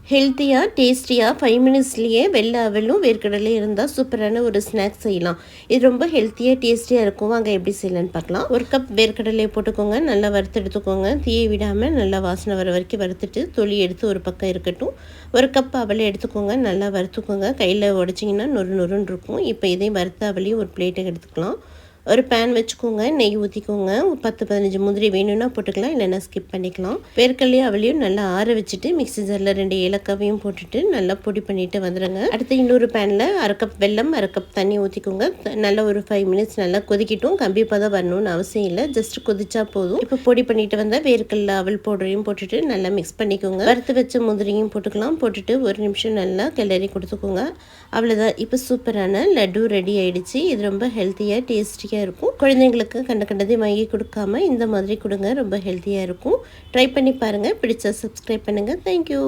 ஹெல்த்தியாக டேஸ்டியாக 5 மினிட்ஸ்லேயே வெள்ளை அவலும் வேர்க்கடலையும் இருந்தால் சூப்பரான ஒரு ஸ்நாக்ஸ் செய்யலாம். இது ரொம்ப ஹெல்த்தியாக டேஸ்டியாக இருக்கும். வாங்க எப்படி செய்யலான்னு பார்க்கலாம். ஒரு கப் வேர்க்கடலையை போட்டுக்கோங்க. நல்லா வறுத்து எடுத்துக்கோங்க. தீயை விடாமல் நல்லா வாசனை வர வரைக்கும் வறுத்துட்டு தொளி எடுத்து ஒரு பக்கம் இருக்கட்டும். ஒரு கப் அவலை எடுத்துக்கோங்க. நல்லா வறுத்துக்கோங்க. கையில் உடச்சிங்கன்னா நொறு நொறுன்னு இருக்கும். இப்போ இதையும் வறுத்த அவலையும் ஒரு பிளேட்டுக்கு எடுத்துக்கலாம். ஒரு பேன் வச்சுக்கோங்க. நெய் ஊற்றிக்கோங்க. 10-15 முந்திரி வேணும்னா போட்டுக்கலாம், இல்லைன்னா ஸ்கிப் பண்ணிக்கலாம். வேர்க்கடலையும் அவளையும் நல்லா ஆற வச்சுட்டு மிக்ஸி ஜாரில் 2 ஏலக்காவையும் போட்டுட்டு நல்லா பொடி பண்ணிட்டு வந்துடுங்க. அடுத்து இன்னொரு பேனில் அரை கப் வெல்லம், அரை கப் தண்ணி ஊற்றிக்கோங்க. நல்லா ஒரு 5 மினிட்ஸ் நல்லா கொதிக்கட்டும். கம்பி பதம் வரணும்னு அவசியம் இல்லை, ஜஸ்ட் கொதிச்சா போதும். இப்போ பொடி பண்ணிட்டு வந்தால் வேர்க்கடலை அவல் பவுடரையும் போட்டுட்டு நல்லா மிக்ஸ் பண்ணிக்கோங்க. வறுத்து வச்ச முந்திரியும் போட்டுக்கலாம். போட்டுட்டு ஒரு நிமிஷம் நல்லா கிளறி கொடுத்துக்கோங்க. அவ்வளோதான். இப்போ சூப்பரான லட்டு ரெடி ஆயிடுச்சு. இது ரொம்ப ஹெல்த்தியாக டேஸ்டியாக இருக்கும். குழந்தைங்களுக்கு கண்டதையும் வாங்கி கொடுக்காம இந்த மாதிரி கொடுங்க. ரொம்ப ஹெல்த்தியாக இருக்கும். ட்ரை பண்ணி பாருங்கள். பிடிச்சா சப்ஸ்கிரைப் பண்ணுங்கள். தேங்க்யூ.